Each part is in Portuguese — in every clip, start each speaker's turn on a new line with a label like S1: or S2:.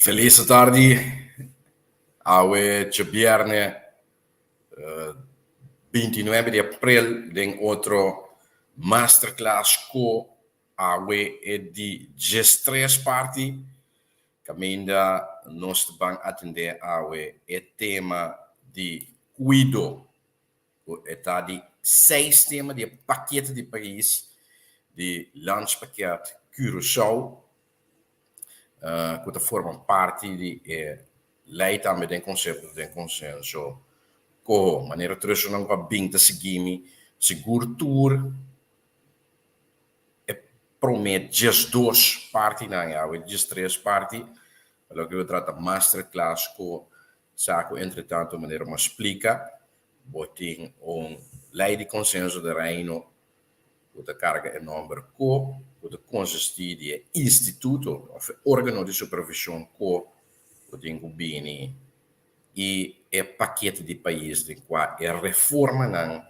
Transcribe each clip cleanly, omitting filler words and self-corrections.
S1: Felice tardi, awe viernes 29 de abril den outro masterclass co awe e di G3 party caminda nostro bank atender awe e tema di cuido e tá di 6 tema di pakket di país di lunchpakket Curaçao questa forma parte di lei também tem conceito tem consenso co maneira trouxe não com a binta seguimi seguro tour e promete just dois parti na ya just três parti lo que eu trata masterclass co saco entretanto maneira uma explica botin lei de consenso de reino de carga enorme co de consistir di istituto of organo di supervisione co de incubini e pakket di país de qua e reforma nan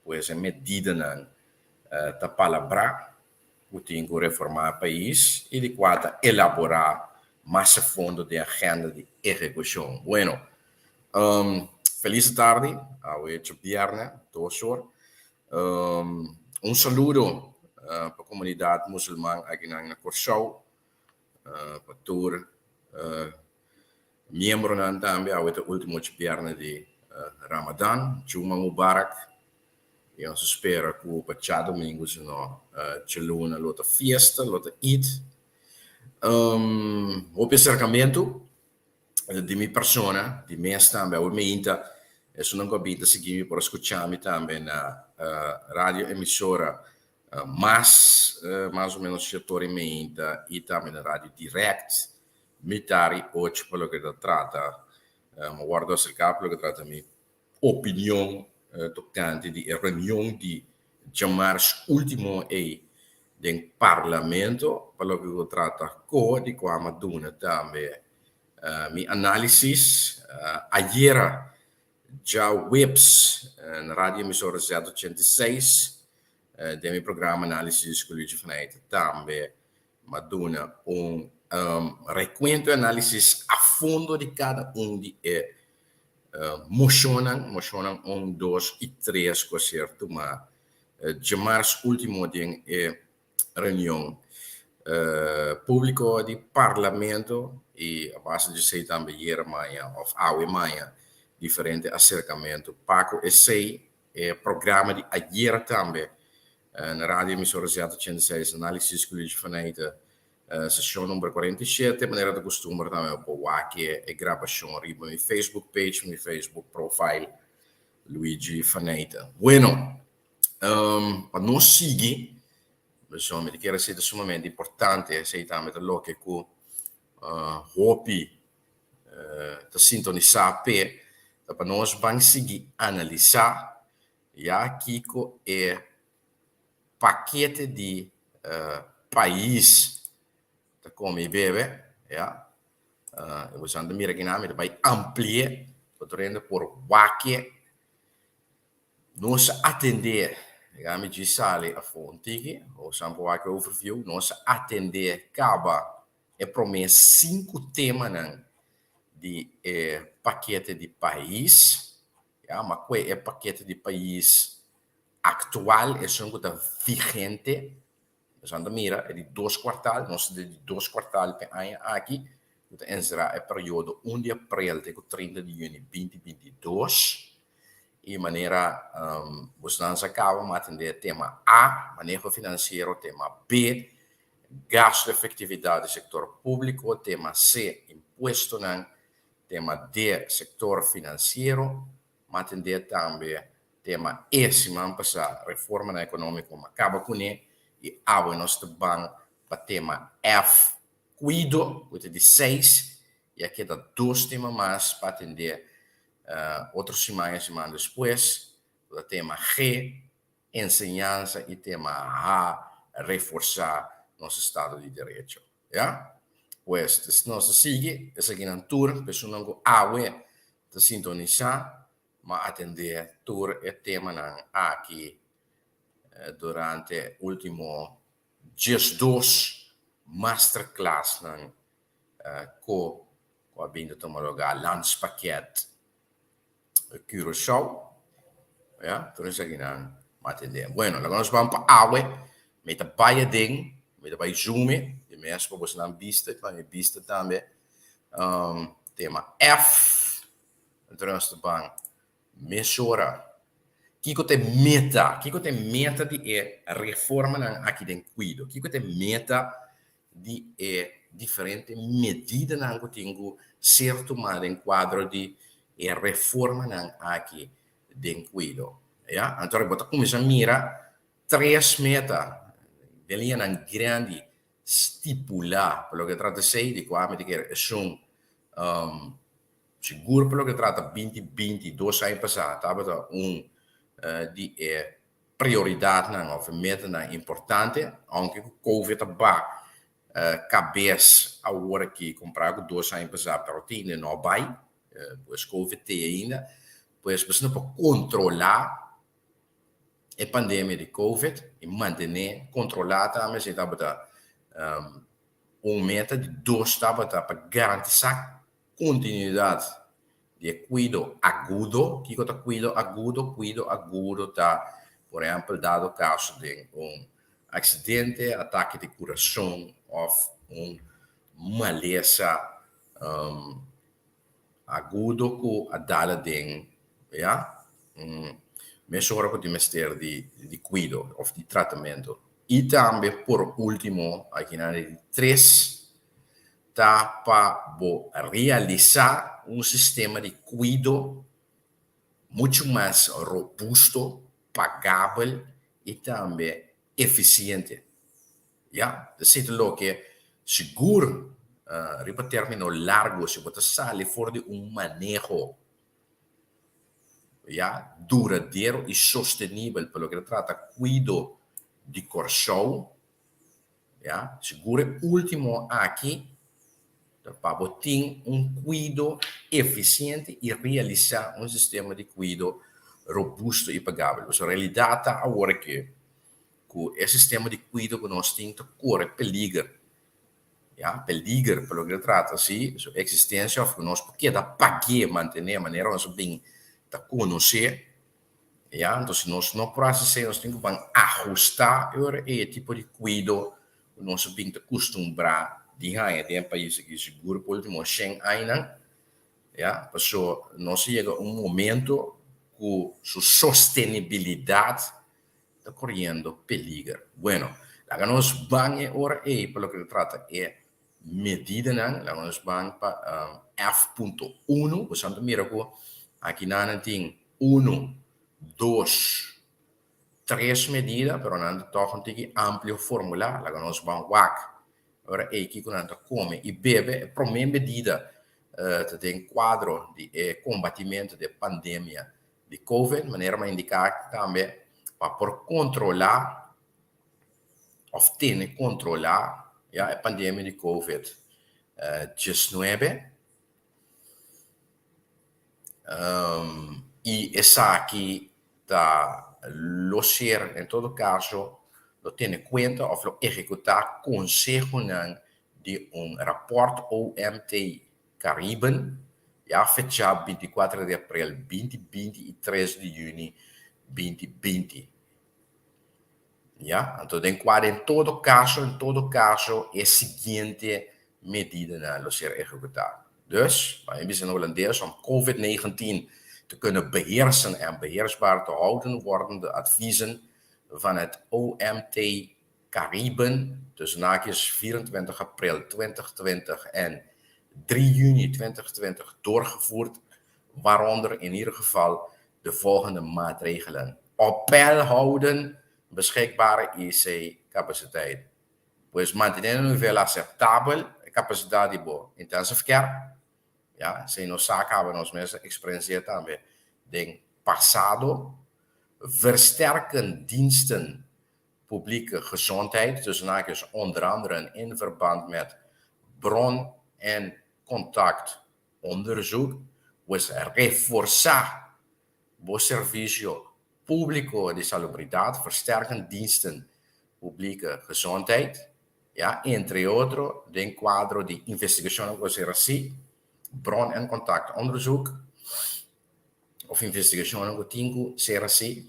S1: pues medida nan ta palabra putingo reformar país e de qua elaborar mais a fundo de agenda de execução. Bueno, feliz tarde, a viernes, 2 horas. Un saludo para a comunidade muçulmana aqui na Curaçao, para todos membros também, ao último viernes de Ramadan, Juma Mubarak. E eu espero que o passado domingo se não luna outra festa, outra Eid. O pensamento de minha persona, de minha também, o meu inta, e sono convinto a seguirmi per ascoltarmi também na radio emissora mais ou menos settore menta e também na radio direct militari oggi quello che tratta ma guardo sul capo quello che tratta mi opinione toccante di riunione di Jamars ultimo e del Parlamento quello che tratta di qua Maduna também mi analisi ieri già webs na radio emissora Z106 del mio programma analisi psicologia vanuit também maduna recuento e analisi a fondo di cada di mocionan 1, 2 e 3 certo ma Jamars ultimo ding reunião público di Parlamento e a base de sei também ieri maia of awe maia differente acercamento. Paco e sei programma di ayer também na radio emissora Z106 analisi psicologia vanuit sessão número 47 maneira de costume também por waki e gravação riba meu Facebook page meu Facebook profile Luigi Vanuit. Bueno para nós seguir insomma di chiara siete sumamente importante sei também da lo che cu hopi da sintonizar per para nós vamos seguir analisar já Kiko paquete de país da come bebe já usando mira que nome vai ampliar potrendo por waque nós atender digamos de sale a fonte ou sample waque overview nós atender caba promessa 5 temas de paquete de país, mas qual é paquete de país atual, é só que vigente, mas mira, é de 2 quartais, nós de 2 quartais per ano aqui, será o período 1 de abril até 30 de junho de 2022, e maneira, você não acaba de atender tema A, manejo financeiro, tema B, gasto de efetividade do setor público, tema C, imposto tema D, setor financeiro, mas atender também tema E, semana passada, reforma econômica, mas acaba com ele, e abre nosso banco para tema F, cuido, de 6, e aqui dá 2 temas mais para atender outras semanas depois, o tema G, ensinança, e tema A, reforçar nosso Estado de Direito. Yeah? Pues, nós sigue, seguindo tour, pessoa não awe, de sintonizar, mas atender tour e tema aqui durante o último dias 2 masterclass com Qua vindo tomologa landspakket Curaçao. Ja, terus lagi nang mate de. Bueno, la conosco un po' awe, met een baie ding, met een baie zoom, de mensen proberen dan biste, maar je biste tambe. Tema F, terus de bang, mesura. Kiko te meta di e reforma nang aqui den cuido. Kiko te meta di e differente medida nang ko tingu certo ma den quadro di e reforma nang aqui den cuido. Ja, então bota começa mira três meta. Delia nang grandi stipula, quello che tratta sei di qua, mi che sono sicuro quello che tratta 2020, 2 anni passati, aveva die prioriteit nang of meta nang importante, anche con Covid ba cabeça a hora que comprar 2 anos passar para rotina não vai, pois Covid ainda, pois você não pode controlar a pandemia de Covid e manter controlada, mas então bota meta de 2 para garantir continuidade de cuido agudo, que é cuido agudo tá, por exemplo, dado caso de acidente, ataque de coração ou maleza agudo que a dala de, ja, mesura que dimester de cuido ou de tratamento. E também, por último, aqui na 3, tá para realizar sistema de cuido muito mais robusto, pagável e também eficiente. Ja, dat zit er ook seguro, ripa termino largo, se você sale fora de manejo, ja, duradouro e sostenível, pelo que trata cuido de corção, ja, seguro último aqui, para ter cuido eficiente e realizar sistema de cuido robusto e pagável. Então, a realidade é agora que o sistema de cuido que nós temos corre peligro. Ja, peligro, pelo que trata assim, a existência que nós porque da pagar manter a maneira nós bem da conhecer. Ja, então se nós não processamos, nós temos que ajustar o tipo de cuido que nós bem acostumbrar de ganhar tem país que seguro por último 100 anos, ja, passou nós chega momento que sua sustentabilidade está correndo peligro. Bueno, lá que nós vamos agora pelo que trata medida não, lá nós vamos para F.1, o Santo Miracle, aqui não tem 1, 2, 3 medidas, pero não toca um amplo formulário, lá que nós vamos WAC. Ora, aqui quando come e bebe, para uma medida tem quadro de combatimento da pandemia de Covid, de maneira a indicar também para por controlar, ou ter controlar a pandemia de Covid-19. E essa aqui está locer, em todo caso, lo tiene cuenta of lo ejecutar consejo de rapport OMT Cariben, ja, fechado 24 de abril 2020 e 3 de junho 2020. Ja, então, em todo caso, é a seguinte medida lo ser executar. Dus, wij zijn Hollandeers om COVID-19 te kunnen beheersen en beheersbaar te houden, worden de adviezen van het OMT Cariben tussen haakjes 24 april 2020 en 3 juni 2020 doorgevoerd, waaronder in ieder geval de volgende maatregelen. Op peil houden beschikbare IC-capaciteit. Pues mantener un nivel aceptável capacidad de intensive care. Ja, se nos hebben ons mensen experiencierd também den passado. Versterken diensten publieke gezondheid, tussen haakjes onder andere in verband met bron- en contactonderzoek, pues reforzar o servicio público de salubridad, versterken diensten publieke gezondheid, ja, entre otros, de quadro de investigação, você assim, bron- en contactonderzoek of investigatie continu CRC.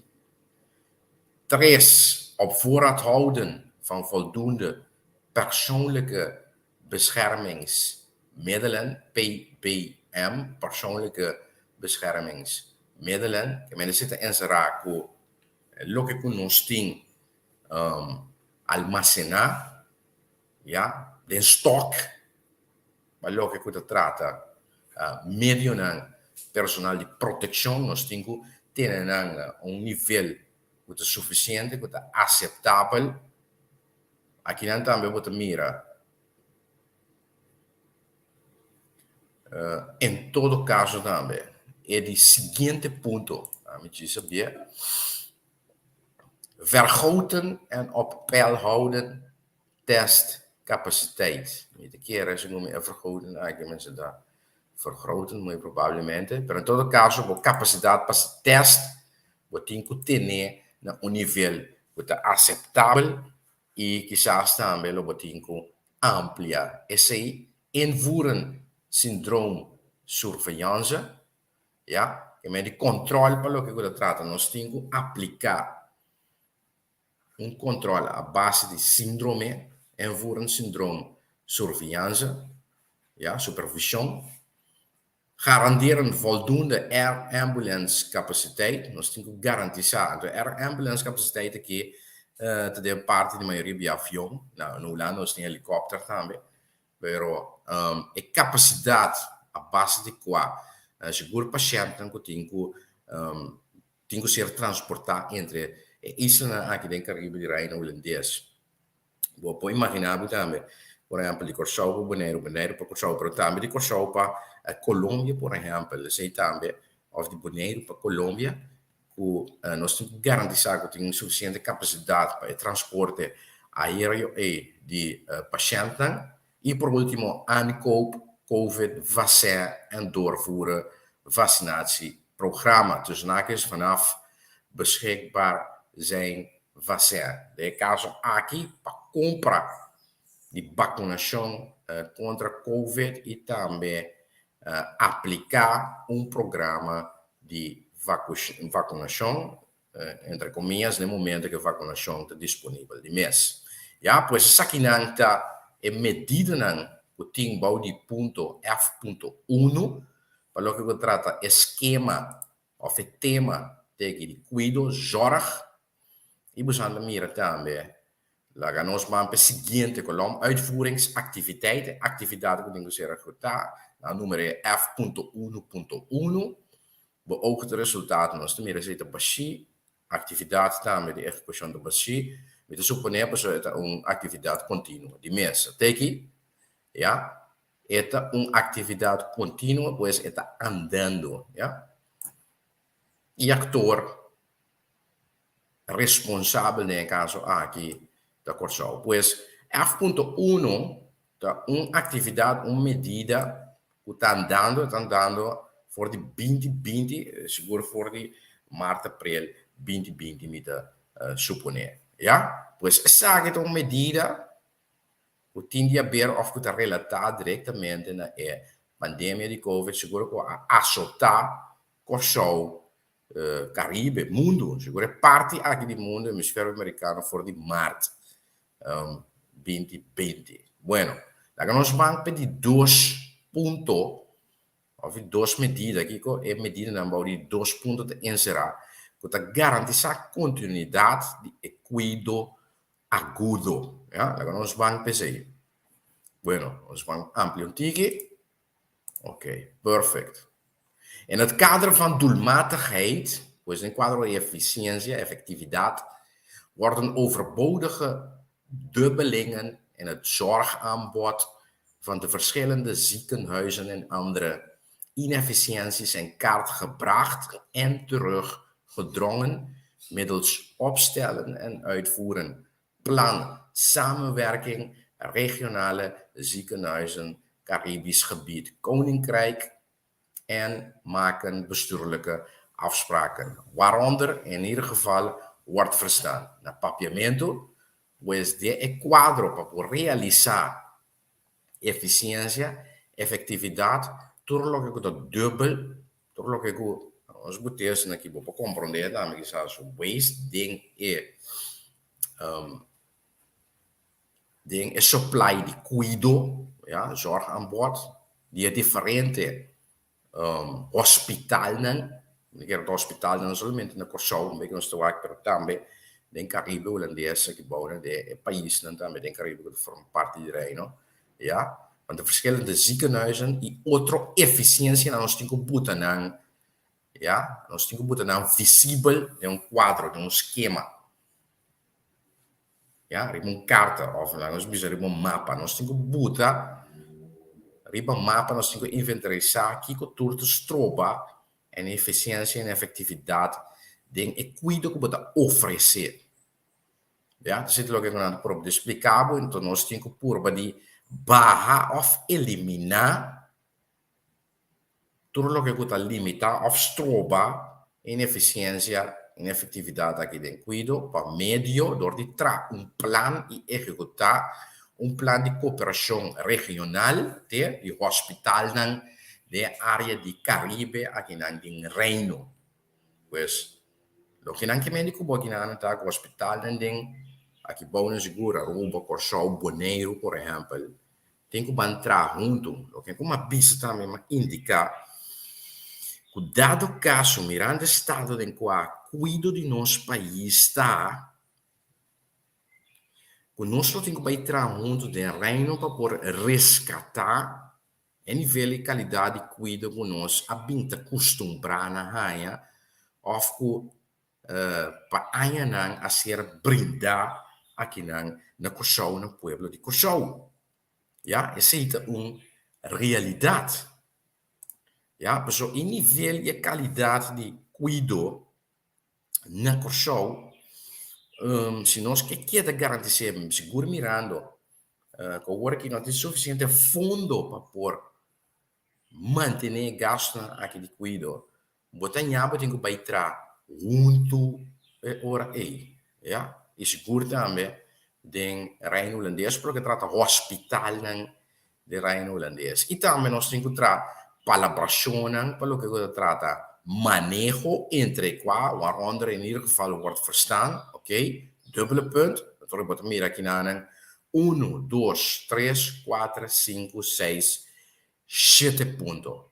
S1: 3. Op voorraad houden van voldoende persoonlijke beschermingsmiddelen, PBM, persoonlijke beschermingsmiddelen. Que men zitten in zijn raak, lo que conosting almacenar, ja, den stock, maar lo que kuda trata medio ng personal de protección, nos tingu tienen un nivel que es suficiente, que es aceptable. Aquí también vos mira, en todo caso también, es el siguiente punto, me dice bien, vergroten en op peil houden testcapaciteit. Niet de keer ze noemen vergroten, eigenlijk mensen daar vergroten, muy probablemente, pero en todo caso, por capacidad para test, vos tiene que tener un nivel que es aceptable y quizás también lo tiene que ampliar. Ese invoeren syndroom surveillance, ja, que me di controle para lo que se trata, nos tiene que aplicar un controle a base de síndrome, invoeren syndroom surveillance, ja, supervision. Garanderen voldoende air ambulance capaciteit. Nós temos que garantizar a air ambulance capaciteit aqui de parte da maioria de avião. No Holanda nós temos helicóptero também. Pero a capacidade a base de qual seguro paciente tem que ser transportado entre isso aqui dentro do Caribe de Reino holandês. Vou pode imaginar também, por exemplo, de Kosovo, Bonaire para Kosovo, pero também de Kosovo para Colômbia, por exemplo, sei também, ou de Bonaire para Colômbia, que nós temos que garantir que tem suficiente capacidade para o transporte aéreo e de pacientes. E por último, aankoop, COVID, vaccin en doorvoeren vaccinatieprogramma. Dus nakens vanaf beschikbaar zijn vaccin. De caso aqui para compra de vaccinação contra COVID e também aplicar programa de vacinação, entre comillas, no momento que a vacinação está disponível de mês. Ja, pois essa aqui não está e medida que tem de ponto F.1 para o que se trata esquema ou tema de cuidado, zorg. E we gaan mira também lá nós vamos seguinte colom uitvoeringsactiviteiten, activiteiten que tem que ser executada, o número é F.1.1. Ook het resultaat nós também zitten baixi, atividade também de execução do baixi. We suponer que é uma atividade contínua de mês. Até aqui, ja, é uma atividade contínua, pois está andando, ja. E ator responsável no caso aqui da Kosovo. Pois F.1 é uma atividade, uma medida que está andando voor de 2020, seguro voor de maart, april 2020, mida suponer. Ja? Pues essa é uma medida que tem a ver ou que está relatada diretamente na pandemia de Covid, seguro que a assaltar Kosovo, Caribe, mundo, seguro é parte aqui do mundo, hemisfério americano, for de maart 2020. Bueno, agora nós vamos pedir dois pontos, ou duas medidas, aqui é medida de dois pontos de encerrar, que garantir a continuidade de cuidado agudo. Ja? Agora nós vamos pensar. Bueno, nós vamos ampliar um tique. Ok, perfect. In het kader van doelmatigheid, dus in het kader van efficiëntie, effectiviteit, worden overbodige dubbelingen in het zorgaanbod van de verschillende ziekenhuizen en andere inefficiënties in kaart gebracht en teruggedrongen middels opstellen en uitvoeren plan samenwerking regionale ziekenhuizen Caribisch gebied Koninkrijk en maken bestuurlijke afspraken, waaronder in ieder geval wordt verstaan na papiamento, pues de quadro para realizar eficiência, efetividade, todo lo que está dubbel, todo lo que os botes na que vou compreender também que sabe waste ding é supply de cuido, ja, zorg aan boord, die é diferente hospital não, que o hospital não somente na Corsol, mas nós estamos aqui, mas também em Caribe holandês que bouwen de país não também em Caribe que forma parte de Reino, ja, want de verschillende ziekenhuizen e outra eficiência nós temos que botar não, ja, nós temos que botar não visível de quadro, de esquema, ja, de carta, of nós precisamos de mapa, nós temos que botar riba mapa nós temos que inventarizar aqui que tudo estroba em eficiência e efetividade de cuido que pode oferecer. Ja, dus zit ook aan het explicar, então nós temos que pôr de barra of eliminar tudo o que está limitar of stroba em eficiência e efetividade aqui de cuido para meio door de plan e executar plan de cooperação regional de hospital de área de Caribe aqui no Reino. Pues, lo que não que médico aqui no hospital aqui bom segura Aruba, Corsol, Bonaire, por exemplo, tem que entrar junto, lo que uma pista também indica que dado caso mirando o estado em que cuido de nosso país está, conosco tem que entrar junto do reino para poder resgatar a nível de qualidade de cuidado que nós habita acostumbrar na raia, ou para a ser brindar aqui na Corsol, no pueblo de Corsol. Ja, essa é uma realidade. Ja, então, em nível de qualidade de cuidado na Corsol, se nós queremos garantir, seguro mirando, que agora que não tem suficiente fundo para por manter gasto aqui de cuidado, botar tem que entrar junto ora aí, ja, e seguro também de Reino Holandês, porque trata hospital de Reino Holandês. E também nós temos que tratar palabração, para o que trata manejo entre qua, waaronder in ieder geval wordt verstaan, oké, dubbele punt, dat wordt meer aqui na 1, 2, 3, 4, 5, 6, 7 punten.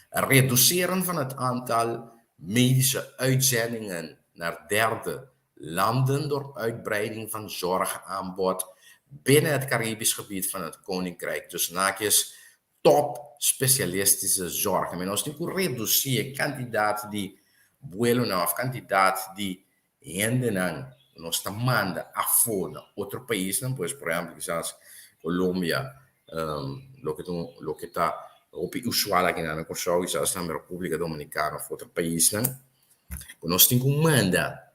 S1: Reduceren van het aantal medische uitzendingen naar derde landen door uitbreiding van zorgaanbod binnen het Caribisch gebied van het Koninkrijk. Dus naakjes top specialistische zorg. En nós temos que reduzir a quantidade de vuelo of quantidade de gente nós manda a fora outro país, não? Pois, por exemplo, quizás Colômbia, lo que está usual aqui na Corsol, quizás também República Dominicana ou outro país, não? Nós temos que mandar,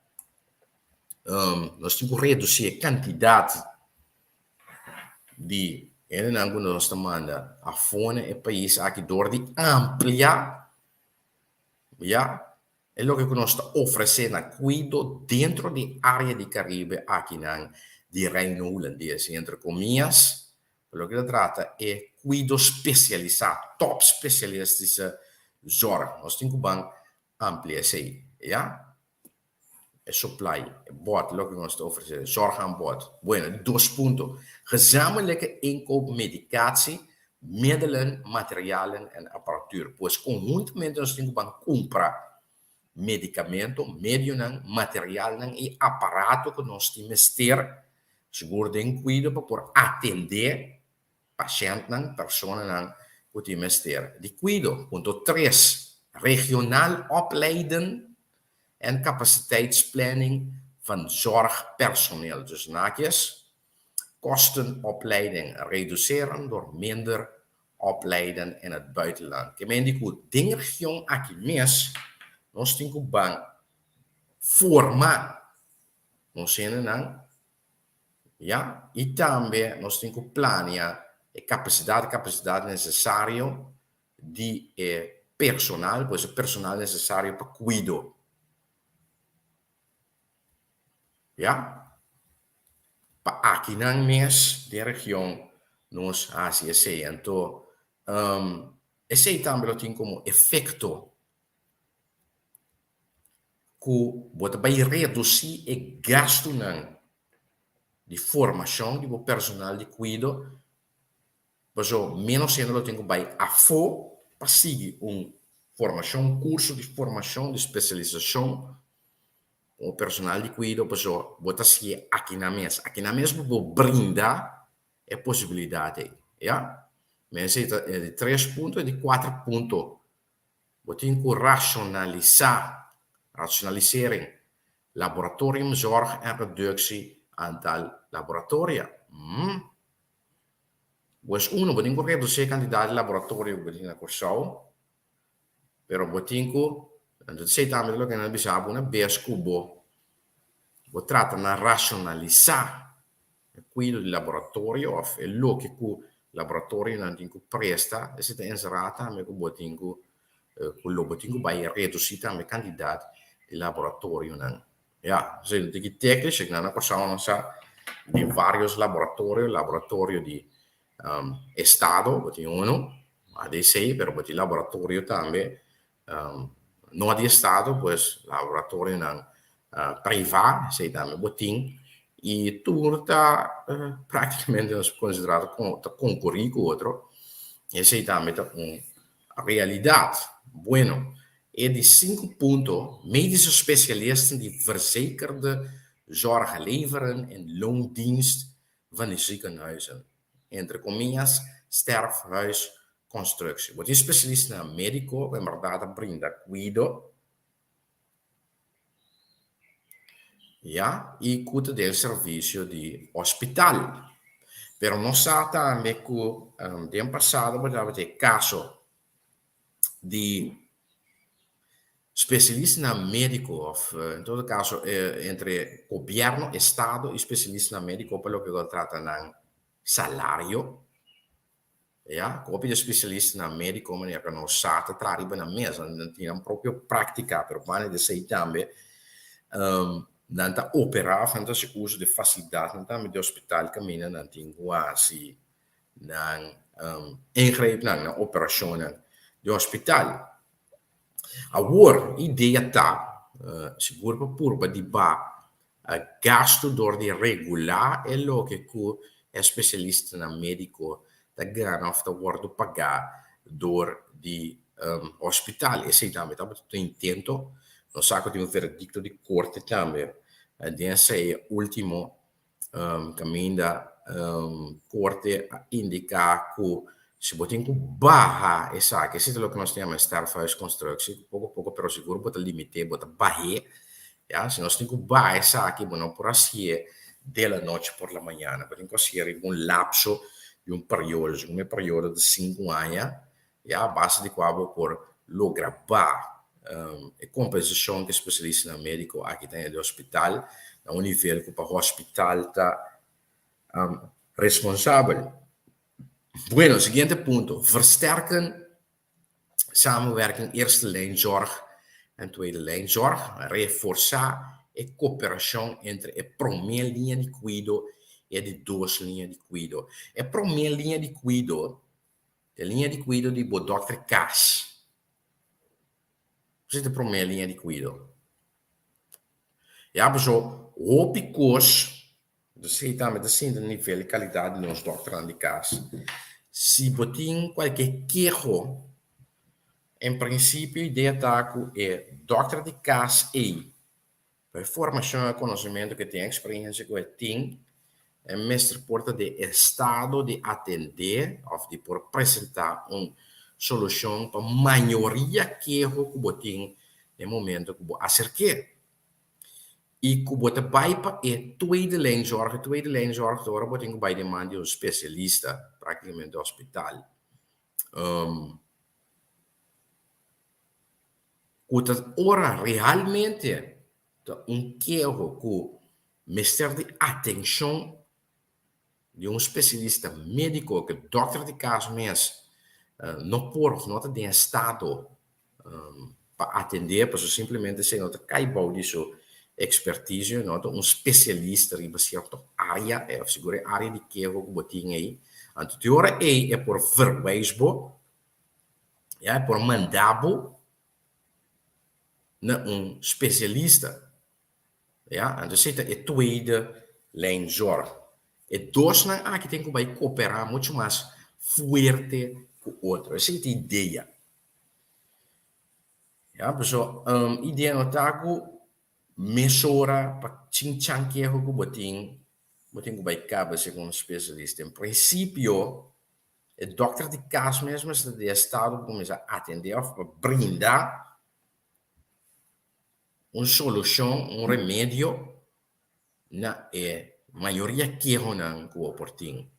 S1: nós temos que reduzir a quantidade de en algunos manda a fora el país aqui door de ampliar, ja, é lo que nós está oferecendo cuido dentro de área de Caribe aqui de Reino Holandês, entre comillas, lo que trata é cuido especializado, top especialistische zorg. Nós temos que ampliar isso aí, ja. Supply, boord, lo que nós está oferecendo, zorg aan boord. Bueno, 2 puntos. Gezamenlijke inkoop medicatie, middelen, materialen en apparatuur. Pues conjuntamente nós temos que comprar medicamento, medio, material e aparato que nós temos que ter, seguro de cuidado para poder atender paciente, persona que temos que ter. De cuidado. Ponto 3. Regionaal opleiden en capaciteitsplanning van zorgpersoneel. Dus naakjes, kostenopleiding reduceren door minder opleiden in het buitenland. Ik meen die goed dingen jong aki mes, nos tinko bang forma, nos zin ja, e também nós temos que planear a capacidade necessária de personal, pois o personal necessário para cuidar. Ja, aqui na mês de região nós assim então esse também tem como efeito que você vai reduzir o gasto de formação do personal de cuidado, mas menos sendo que vai a para seguir formação, curso de formação, de especialização, o personal de cuidado, mas você seguir aqui na mesa. Aqui na mesa, você brinda a possibilidade, ja? Mas é de 3 pontos e de 4 pontos. Você tem que rationaliseren laboratorium, zorg en reductie aantal laboratoria. Pues uno, você tem que reduzir a quantidade de laboratório que tem cursão, pero você tem que, sei também lo que nós bisabo, uma vez que você trata de racionalizar o cuidado do laboratório, ou o que o laboratório não tem que presta, e se tem encerrado também que você tem que vai reduzir também a quantidade de laboratório, não. Ja, se tem que técnico, que não passamos de vários laboratório de Estado, tem ADC, pero tem laboratório também, não de Estado, pues laboratório não privado, sei também, botim, e tudo está praticamente considerado como concorrer com outro, e sei também está uma realidade. Bueno, é de 5 pontos, medische specialisten die verzekerde zorg leveren in loondienst van de ziekenhuizen. Entre comillas, sterfhuisconstructie. Wat is specialist na médico, que en verdad brinda cuido, ja, e cuida del serviço de hospital. Pero não sa também que de passado poteva ter caso de especialista na médico, of, in todo caso, entre governo, Estado e specialista na médico, per lo che tratta di salario. Ja, copia di specialista na médico, ma che non sa trarre na mesa, non proprio pratica, per pane di sei tambe, nanta opera, fantasy uso di facilità, nanta di hospital cammina, nanti quasi, nan ingreep, nan operazione di hospital. Agora, ideia está, seguro por de gasto door de regular é lo que é especialista na médico da ganha of da wordo pagar door de hospital. E sei também, tá muito intento, não saco de veredicto de corte também, dessa é último caminho da corte indicar que se você tem que barrar essa, que isso é o que nós temos a sterfhuisconstructie, pouco a pouco, pero seguro, bota limite, bota barrer, ja, se nós temos que barrar essa aqui, não por assim, della noite por la manhã, porque tem que ser um lapso de um período de 5 anos, ja, a base de qual por lograr barrar a composição que especialista na médico aqui tem do hospital, a um nível que o hospital está responsável. Bueno, siguiente punto. Versterken samenwerking eerste lijn zorg en tweede lijn zorg. Reforçar a cooperação entre a primeira linha de cuidado e a duas linhas de cuidado. A primeira linha de cuidado, a linha de cuidado de o Dr. Cass. Você tem a primeira linha de cuidado. E a pessoa, o picos, você também tem o nível de qualidade de nos Dr. de Cass. Se botin qualquer queijo, em princípio, a ideia é Dr. de Cass e para formação e conhecimento que tem, experiência que tem, é mestre porta de estado de atender, ou de por apresentar uma solução para a maioria queijo que botin no momento que você acerque. E que você vai para a tweede lijn zorg, agora você tem que vai demandar de um especialista, praticamente do hospital. Ora, realmente, queijo que mestre de atenção de um especialista médico, que Dr. de caso mesmo, não tem estado para atender, para simplesmente ser nota caibau disso, expertise, um especialista em uma certa área, segura a área de queijo que você tem aí. Então, a hora é por verwijsbaar, ja, por mandabo na specialista. Ja, en er zit een tweede lijn zorg. Het dosna aqui tem que vai cooperar muito mais fuerte com o outro. Essa é a ideia. Ja, so ideia no tago mesura para chinchan que é o botin vai cabo segundo especialista. Em princípio, o dokter de caso mesmo se de estado começa a atender para brindar uma solução, remédio na maioria que não com o portinho,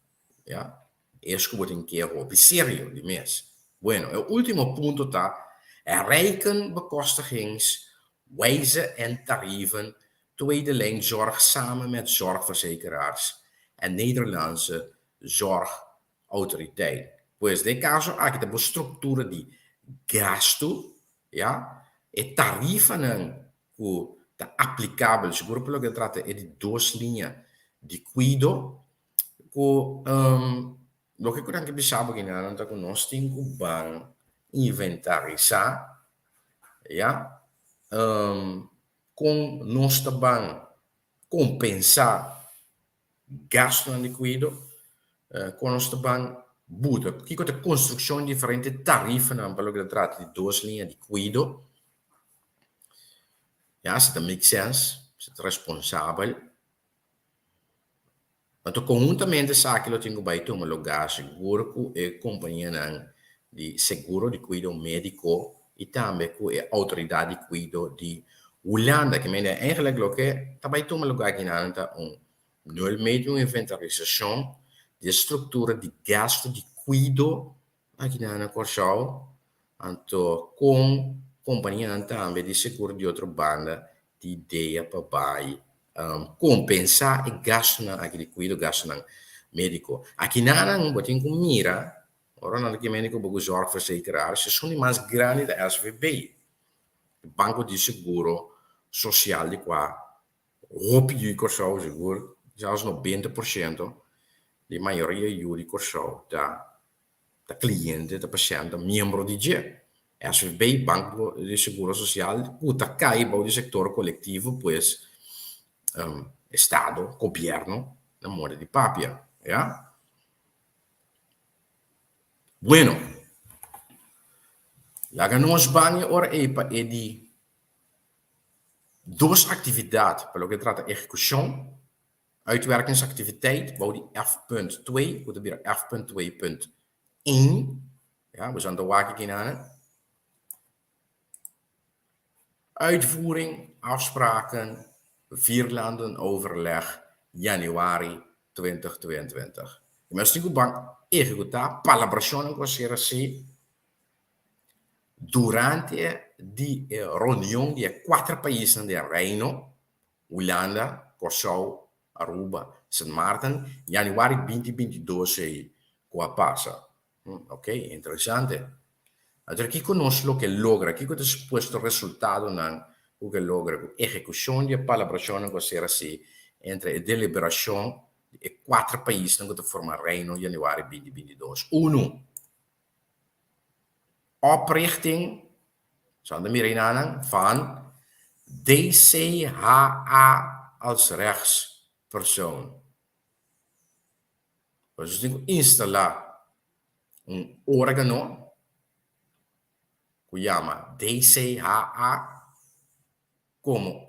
S1: ja, es que botin que é serio de mes. Bueno, o último ponto tá rekenbekostigings, wijze en tarieven, tweede lijn zorg samen met zorgverzekeraars en Nederlandse zorgautoriteit. Pues de caso aquí tenemos estructura de gasto, ja, e tarieven que está aplicável, seguro pelo que trata é de duas linhas de cuido, que lo que eu pensava que não está com nós tem que inventarizar, ja, com nós também compensar gasto de cuido, com nós também buta, que com a construção de diferentes tarifas, pelo que trata de duas linhas de cuido, ja, se make sense, se é responsável. Então, conjuntamente, sabe que eu tenho que homologar seguro com a companhia de seguro de cuidado médico e também com a autoridade de cuidado de Holanda, que é eigenlijk o que também homologar aqui na nul meio inventarização de estrutura de gasto de cuidado aqui na Corsau, então com companhia também de seguro de outra banda de ideia para compensar e gasto na aquele cuidado gasto na médico. Aqui não botem com mira, ora não que médico bogo zorgverzekeraar, se são mais grande da SVB, Banco de Seguro Social de qua, hoop je Corsau seguro, zelfs 90% de maioria de Corsau da cliente, da paciente, membro di G. SVB, Banco de Seguro Social, puta caiba do setor coletivo, pues, Estado, governo, na moda de papia, ja? Bueno, laga nos banho ora é de duas atividades, pelo que trata execução, uitwerkingsactiviteit, bouw die F.2, moet weer F.2.1, ja, we zijn de waken aan. Uitvoering, afspraken, vierlandenoverleg, januari 2022. Mas digo bem, executar palabração com a CRC durante die reunião de 4 países do Reino, Holanda, Curaçao, Aruba, Sint Maarten, januari 2022 com a passa. Ok, interessante. Allora, chi conosce lo che logra, chi ha supuesto risultato o che logra, esecuzione e palabrazione con CRC, entre deliberazione e 4 paesi che formano Reino januari 2022. 1. Oprichting, zonder meer in van DCHA als rechtspersoon. Dus installa un organo que llama DCHA como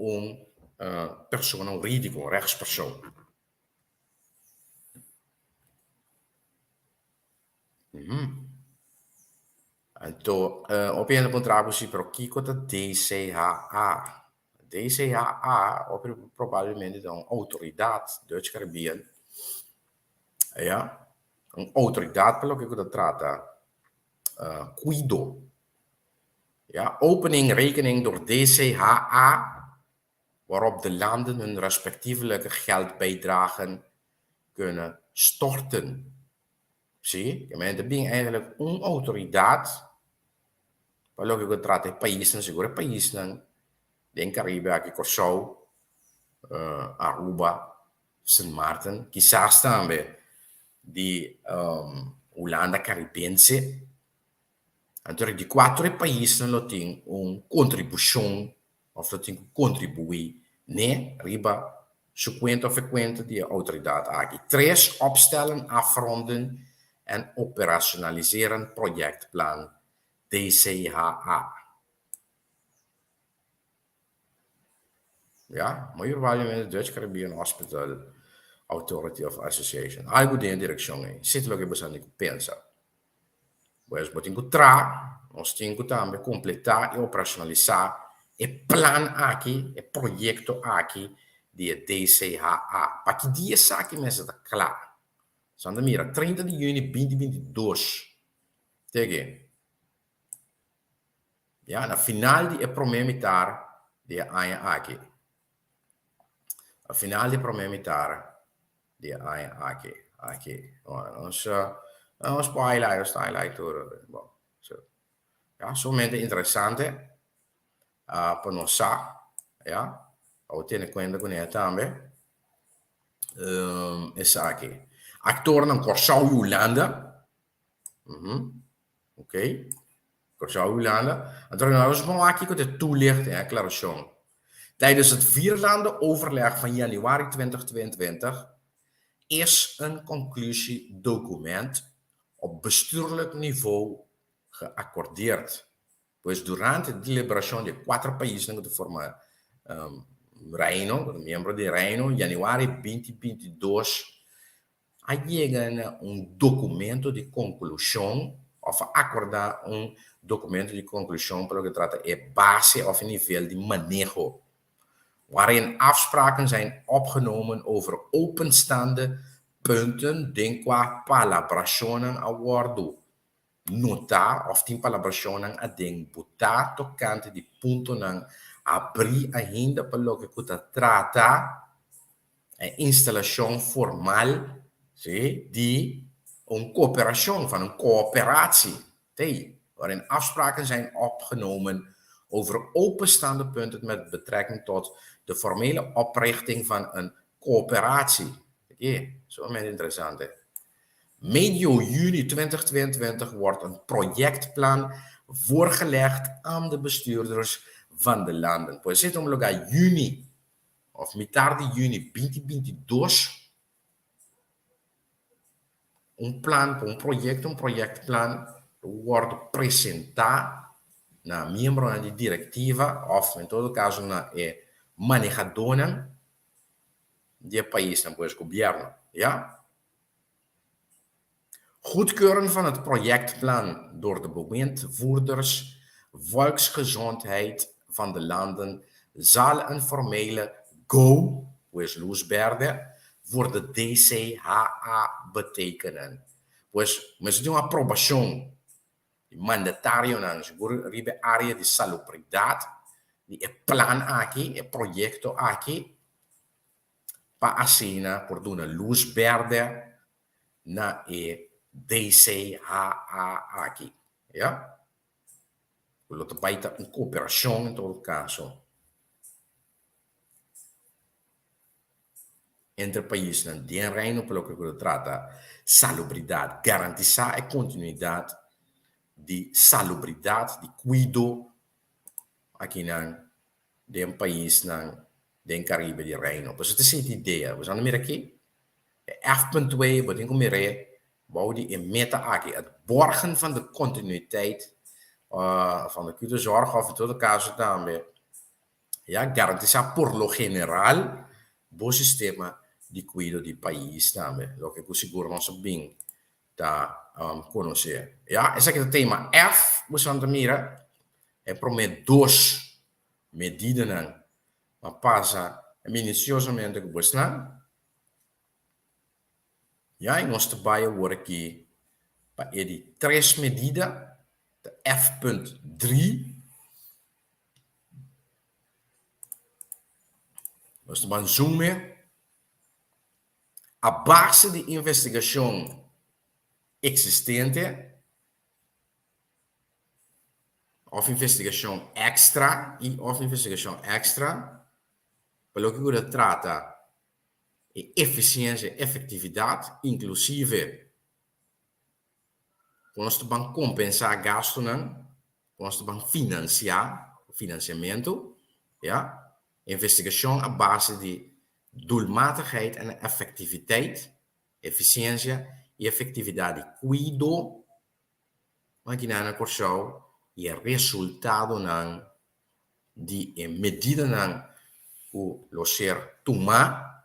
S1: persona jurídica, un rechtspersoon. Então, opnieuw een contrato para o Kiko da DCHA. DCHA, provavelmente é uma autoridade Dutch-Caribbean. Ja? Uma autoridade pelo que trata cuido. Ja? Opening rekening door DCHA, waarop de landen hun respectievelijke geldbijdragen kunnen storten. Zie, je bent eigenlijk een autoriteit. Pelo que trata países, seguro países, den Caribe, aqui Curaçao, Aruba, Sint Maarten, quizás também de Holanda caribense, Então, de 4 países não tem uma contribuição, ou não tem que contribuir, né? Riba 50 ou 50 de autoridade aqui. 3 opstellen, afronden en operationaliseren projectplan DCHA. Ja, maior value Dutch Caribbean Hospital Authority of Association. Algo de direção aí. Sito lo que você tem que pensar. Pues botin que tra, nós temos que também completar e operacionalizar o plano aqui, o projeto aqui de DCHA. Para que dia aqui mesmo está claro. Só mira, 30 de junho de 2022. Tege. Ja, na final de promessa militar de ano aqui. A final de promessa militar de ano aqui. Aqui. Nós highlight tudo. Bom, ja, somente interessante para nós, ja, ao ter em conta com ele também, essa aqui. Actor na Corsau Holanda, ok, Corsau Holanda, en trouwens vamos aqui com de toelicht en declaratie. Tijdens het vierlanden-overleg van januari 2022 is een conclusiedocument op bestuurlijk niveau geaccordeerd. Pues durante la deliberación de 4 países que forman Reino, miembro de Reino, januari 2022, llegan un documento de conclusión, of acordar un documento de conclusión por lo que trata de base of nivel de manejo, waarin afspraken zijn opgenomen over openstaande punten, denk qua palabrationen a bordo. Nota of tem palabrationen a den butar tocante di punto nan abrir ainda pelo que kuta trata a instalação formal, sim, de een coöperatie, van een coöperatie. Waarin afspraken zijn opgenomen over openstaande punten met betrekking tot de formele oprichting van een coöperatie. Zo is interessant. Medio juni 2022 wordt een projectplan voorgelegd aan de bestuurders van de landen. Pues zit om juni, of metade de juni 2022, um projectplan wordt apresentado na membro de diretiva, of in todo caso na manejadora de país, dan pues gobierno, ja? Goedkeuren van het projectplan door de bewindvoerders volksgezondheid van de landen zal een formele go, pues luz verde, voor de DCHA betekenen. Pues, mas de uma aprovação mandatária na segura área de salubridade, de plan aqui, o projeto aqui, para assinar por uma luz verde na DCHA aqui, ja? Quello che baita in cooperazione in todo caso entre países não tem reino pelo que trata salubridade, garantizar a continuidade de salubridade, de cuido aqui não de um país não de Caribe de reino. Pues het is niet idee. We zijn meer aqui. F.2, wat ik kom meer bouw die in meta aqui. Het borgen van de continuïteit van de kudezorg of in todo caso também. Ja, garantizar por lo general bom sistema de cuido de país também. Lo que seguro nós bem tá conhecer. Ja, esse aqui é o tema F, você mira, é prometer 2 medidas, mas passa minuciosamente com você, ja, e nós trabalhamos aqui para de 3 medidas, de F.3, nós vamos zoomen, a base de investigação existente, of investigação extra, pelo que ele trata de eficiência e efetividade, inclusive nós vamos compensar gasto, nós vamos financiamento, ja, investigação à base de doelmatigheid en effectiviteit, eficiência e efetividade. Cuido, maquinana corso, e resultado não de medida não o lo ser toma,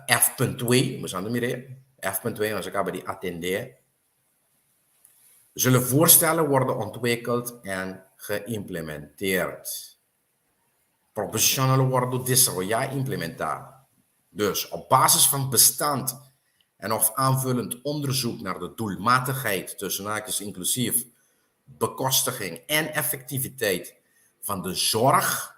S1: F.2, mas anda mire, F.2 nós acaba de atender, zullen voorstellen worden ontwikkeld en geïmplementeerd. Propositionen worden desarrollado en implementado. Dus op basis van bestand en of aanvullend onderzoek naar de doelmatigheid, tussen haakjes inclusief bekostiging en effectiviteit van de zorg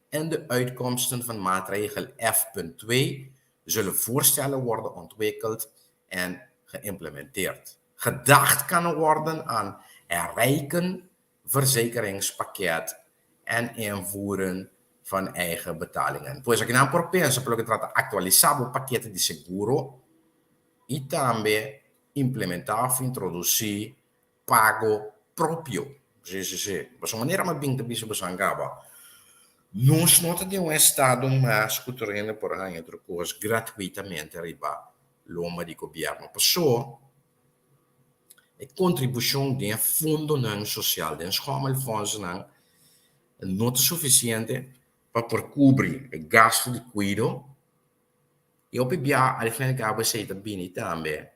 S1: en de uitkomsten van maatregel F.2 zullen voorstellen worden ontwikkeld en geïmplementeerd. Gedacht kan worden aan herrijken verzekeringspakket en invoeren van eigen betalingen. Pues aqui não pensa pelo que trata actualizar o paquete de seguro e também implementar ou introduzir pago próprio. Sim. Mas a maneira mais bem que bisa besangaba. Nós não temos um estado mais culturando por aí entre coisas gratuitamente arriba loma de governo. Passou a contribuição de fundo não social, de escola de fundos não é suficiente para cobrir o gasto de cuido e o PBA al fim acaba aceita bem também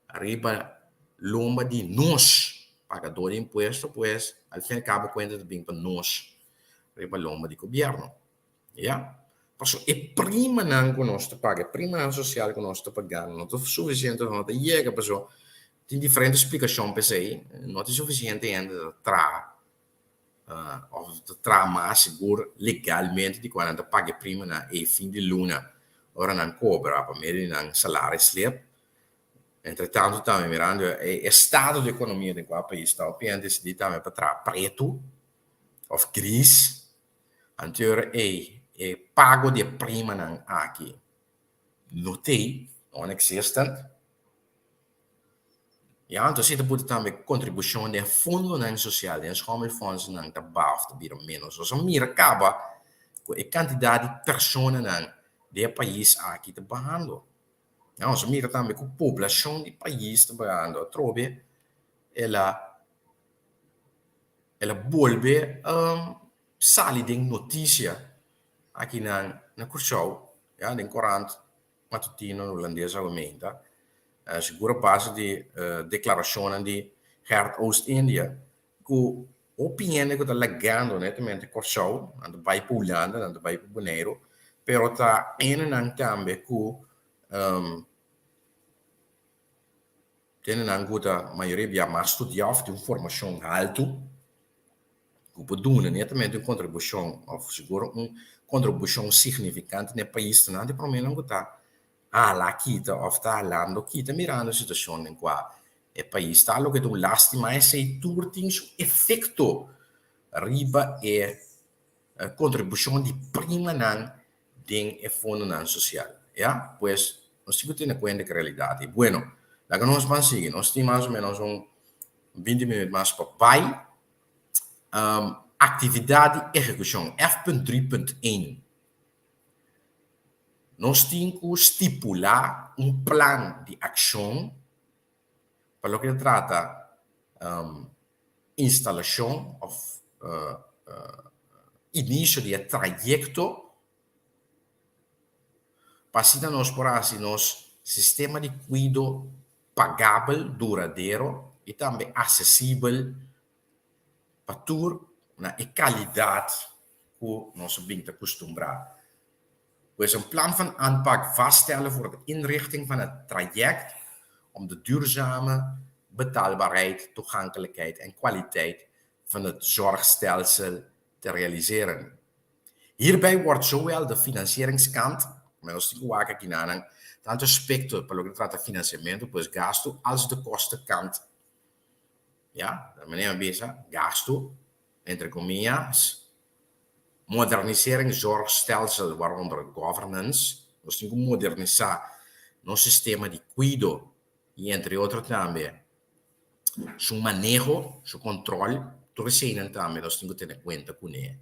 S1: arriba loma de nós pagador de imposto, pues al fim acaba conta bem para nós arriba loma de governo, ja? Passo é prima não que nós paga, prima não social que nós pagando, não é suficiente não é chega passo tem diferentes explicações para isso, não é suficiente ainda of mais seguro legalmente de quando paga prima na fim de luna, ora não cobra para meio não salário slip. Entretanto, também mirando o estado de economia de qual país está, o PN decidiu também para trás preto, ou gris, anterior pago de prima não aqui, notei, não existente. Ja, então, se você também contribuição de fundo não social, de escola de fundos não está baixo, bira menos. Ou seja, mira acaba com a quantidade de pessoas não de país aqui trabalhando. Não, se mira também com a população de país trabalhando, trobe, ela volve sair de notícia aqui na curso, ja, de corante matutino holandês aumenta. Segura base de declaração de Gert Oost-India, que opinião que está legando netamente corso, anda vai para Holanda, anda vai para Bonaire, pero está ainda também que tem a maioria via mais estudiosos de formação alto, que pode netamente contribuição, ou seguro contribuição significante no país, não de problema que está lá quita of está falando quita mirando a situação em qual o país está lo que tu lastima é se tu tens efeito riba a contribuição de prima nan den e fundo nan social, ja? Pues nós temos que ter em conta a realidade. Bueno, lá que nós vamos seguir, nós temos mais ou menos 20 minutos mais para pai. Atividade e execução, F.3.1. Nós temos que estipular plano de ação para o que trata instalação ou início de trajeto para assim nós por assim nosso sistema de cuidado pagável, duradouro e também acessível para tudo na qualidade que nós bem acostumbrados. Dus een plan van aanpak vaststellen voor de inrichting van het traject om de duurzame betaalbaarheid, toegankelijkheid en kwaliteit van het zorgstelsel te realiseren. Hierbij wordt zowel de financieringskant, tanto aspecto per lo che tratta financiamento, pues gasto, als de kostenkant. Ja, de manier bezig, gasto, entre comillas, modernisering zorgstelsel, waaronder governance. Nós temos que modernizar nosso sistema de cuidado e, entre outros, também su manejo, su control, tu recién también nos tengo que tener cuenta con él.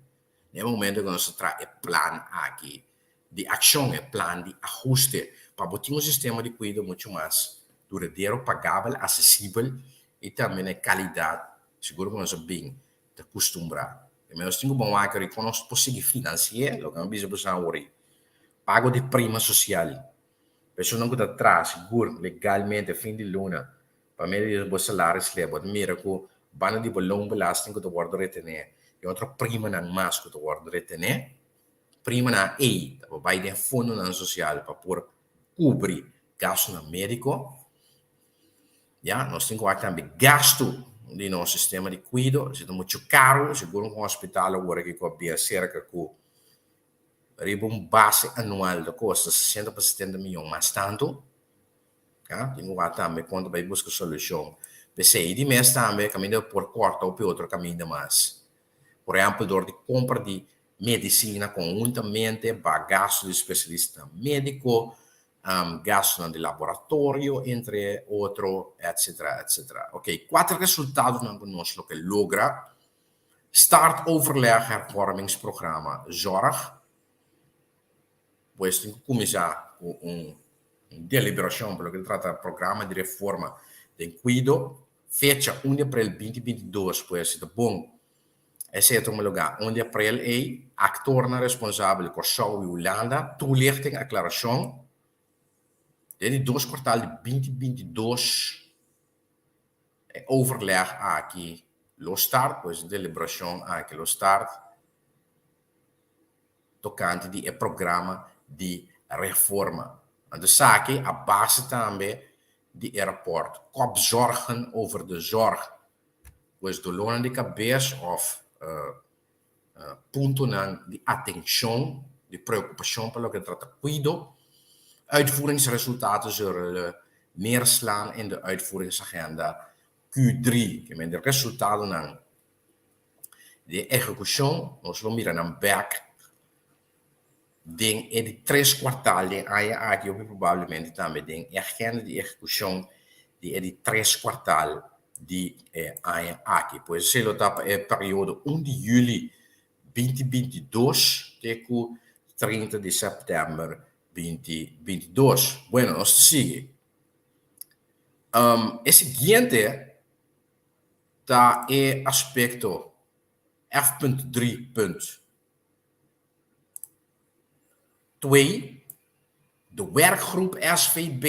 S1: En el momento que nos trae el plan aquí de acción, el plan de ajuste, para botar un sistema de cuidado mucho más duradero, pagable, accesible y también de calidad, seguro que nos bien te acostumbrar. E nós temos bom aqui com nós conseguir financiar, lo que nós precisamos agora. Pago de prima social. Pessoa não que está atrás, seguro, legalmente, fim de luna, para medir o salário, slebo, mira que bana de bolão belasting que tu guarda retener, e outra prima não mais que tu guarda retener, prima na E, vai de fundo na social para por cobrir gasto no médico, ja, nós temos que também gasto de nosso sistema de cuidado, se é muito caro, seguro que um hospital agora que cobra cerca com um base anual de custa 60 para 70 milhões, mas tanto, ja, temos que também quando vai buscar solução. Pensei, de mês também, caminho por corta ou por outro caminho mais. Por exemplo, door de compra de medicina conjuntamente, gasto de especialista médico, gasto de laboratório, entre outros, etc, etc. Ok, 4 resultados que nós logra. Start overleg hervormingsprogramma zorg. Pues tem que começar com deliberação, pelo que trata do programa de reforma de cuido. Fecha 1 de abril 2022, pues, de bom. Esse é o lugar. 1 de abril é actor responsável por South Holanda, toelichting, aclaração. De 2 kwartaal de 2022 é overleg aqui. Lo start, pues, deliberação aqui, lo start. Tocante di programa de reforma. Dus zaken a base também de rapport. Kopzorgen over de zorg. Dus de lonen de cabeça of punten de atenção, de preocupação pelo que trata cuido. Uitvoeringsresultaten zullen neerslaan in de uitvoeringsagenda Q3. Que men de resultaten de execução, nós vamos mirar naar back. Den de 3 kwartaal den aqui provavelmente também den agenda de execução de 3 kwartaal de aqui, pois se lo tapa é período 1 de julho 2022 até 30 de setembro 2022. Bueno, nós sigue. Esse seguinte tá é aspecto F.3. 2. De werkgroep SVB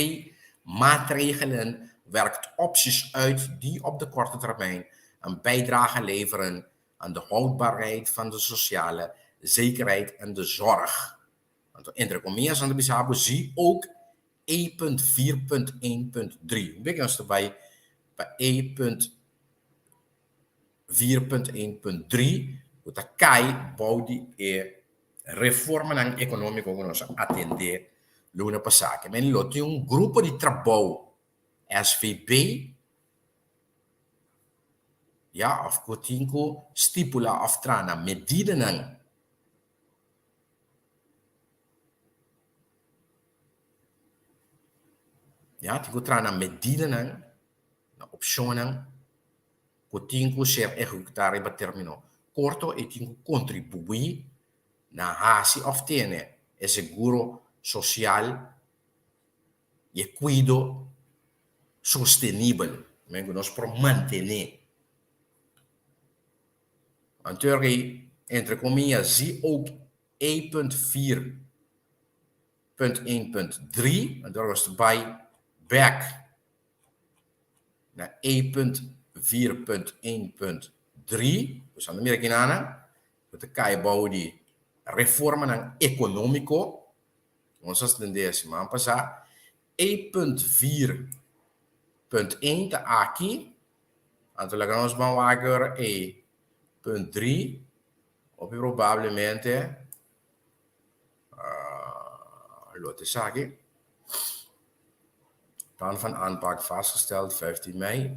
S1: maatregelen werkt opties uit die op de korte termijn een bijdrage leveren aan de houdbaarheid van de sociale zekerheid en de zorg. Want entre comillas aan de Bisabo zie ook E.4.1.3. Hoe beginnen we bij E.4.1.3? Dat kai bouw die reforma econômica que nós atender luna passada. Mas lá tem grupo de trabalho SVB, ja, of que tem que estipular of trana medida na tem que trana medida na opção que tem que ser executado para terminar. Corto e tem que contribuir na hasi obtiene é seguro social e cuido sostenível, que nós para manter. Então, entre comillas, zie ook E.4.1.3, en daar was erbij back naar E.4.1.3, dus aan de Amerikanen, dat de kaibouw die reforma econômico, nós entendemos semana passada, E.4.1 tá aqui, então nós vamos agora E.3, ou provavelmente, laten we zeggen, plan van aanpak vastgesteld 15 mei,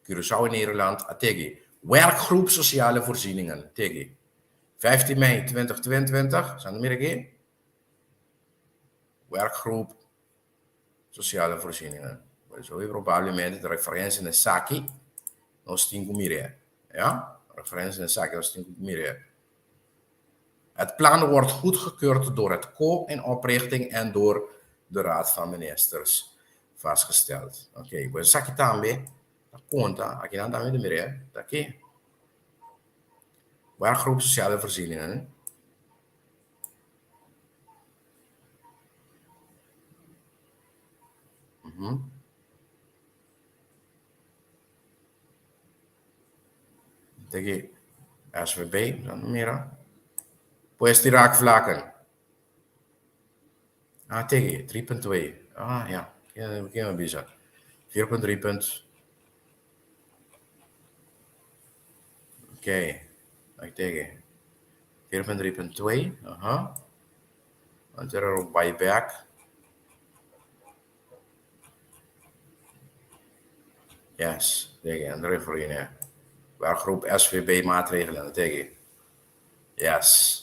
S1: Curaçao in Nederland, ATG, werkgroep sociale voorzieningen, ATG. 15 mei 2022, zijn er meer geen? Werkgroep Sociale Voorzieningen. Pues hoy probabilmente de referência nessa aqui, nós temos que mirar. Ja? Referentie nessa aqui, nós temos que mirar. Het plan wordt goedgekeurd door het koop en oprichting en door de Raad van Ministers vastgesteld. Oké, pues aqui também, a conta, aqui não também de mirar, tá aqui. Werkgroep Sociale Voorzieningen. Tegen SVB, dan mira. Pues die raakvlakken. Tegen 3.2. Ja, que bisa. 4.3 punt. Oké, tegen 4.3.2. Dan er ook buyback. Yes, tegen André Verine. Werkgroep SVB maatregelen tegen. Yes.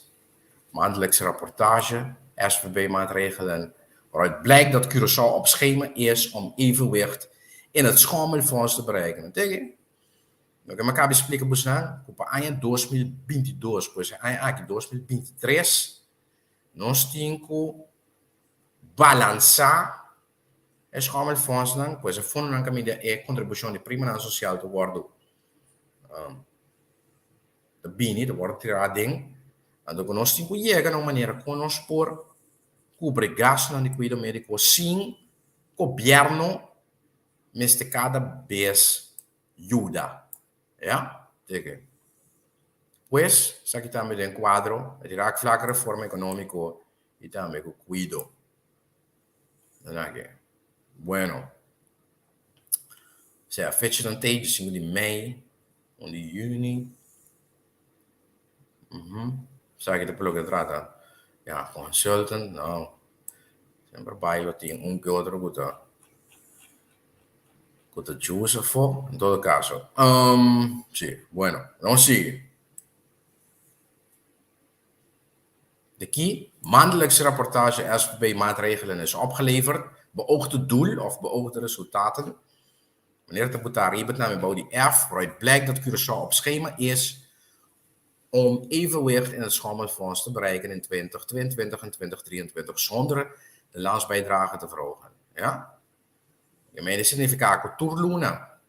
S1: Maandelijkse rapportage, SVB maatregelen, waaruit blijkt dat Curaçao op schema is om evenwicht in het schommelfonds te bereiken. Tegen? Lo que me acaba de explicar para você, que para ano 2022, pois ano aqui 2023, nós temos que balançar o schommelfonds, pois o fundo não caminha é contribuição de prima social do guardo de bini, do guardo tirado em. Então, nós temos que chegar de uma maneira que nós por cobrir gastos de cuidado médico sem o governo, mas de cada vez ajuda. Ja? Pues, aqui também tem quadro, de raakvlak reforma econômica e também com cuidado. Bueno. A fecha de antej, 5 de maio, 1 de junho. Sabe que pelo que trata? Ja, consultant, não. Sempre bailo tem que outro que juice for, em todo caso. Sí, bueno, vamos sigue. De maandelijkse rapportage SVB maatregelen is opgeleverd, beoogde doel of beoogde resultaten. Wanneer het daar ribet naar mijn body F, waaruit blijkt dat Curaçao op schema is om evenwicht in het schommelfonds te bereiken in 2022 en 2023 zonder de landsbijdrage te verhogen. Ja? Gemene significa que turluna.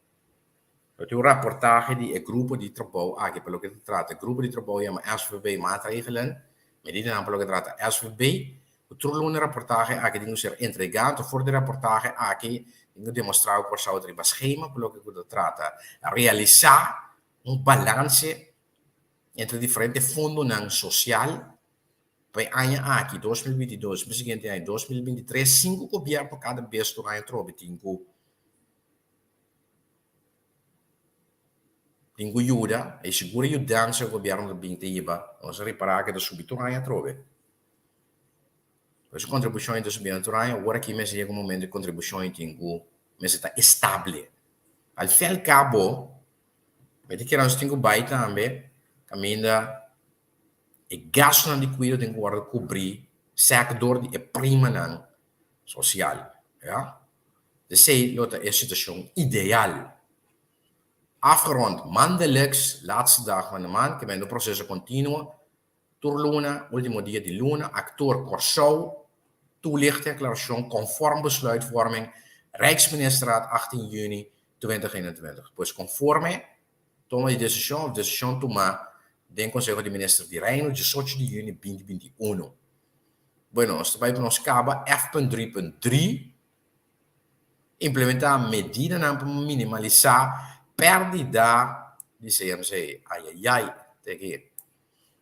S1: Het is rapportage die grupo di trabalho, que pelo que trata grupo di trabalho é SVB maatregelen, medida pelo que trata SVB, o turluna rapportage que tem que ser entregado voor de rapportage que tem que demonstrar o Curaçao tem schema pelo que trata realizar balance entre diferentes fundos social para ano aqui 2022, mas seguinte ano 2023, 5 governos cada vez do ano trobe tinha ajuda e segura ajudança o governo do 20 IVA, nós reparar que do subito ano trobe. As contribuições do subito ano, agora aqui mas chega um momento de contribuições tinha, mas está estável. Al fim e al cabo, mas que nós temos que também caminha e gasto de cuidado tem que cobrir sector de prima social, ja? Dus dat is de situatie ideaal. Afgerond maandelijks, laatste dag van de maand, que ben processo continuo, turluna, último dia de luna, actor Curaçao, toelichting, declaratie, conform besluitvorming, Rijksministerraad 18 juni 2021. Pues conforme, toma de decisão tomada do Conselho de Ministros de Reino, 18 de junho de 2021. Bueno, nós também nos acaba F.3.3, implementar medida para minimalizar perda de CMC.